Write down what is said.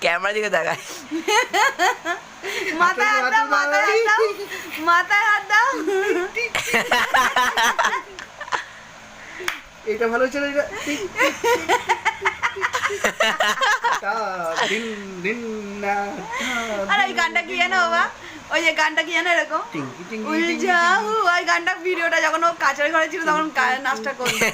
Camera দিকে তাকায়, মাথায় হাত দাও, মাথায় হাত দাও, মাথায় হাত দাও। এটা ভালো ছিল। এটা আর ওই গানটা কি জানো বাবা, ওই যে গানটা কি জানো এরকম টিঙ্কি টিঙ্কি উলঝাউ, ওই গানটা ভিডিওটা যখন ও কাছের ঘরে ছিল তখন নাচটা করতো।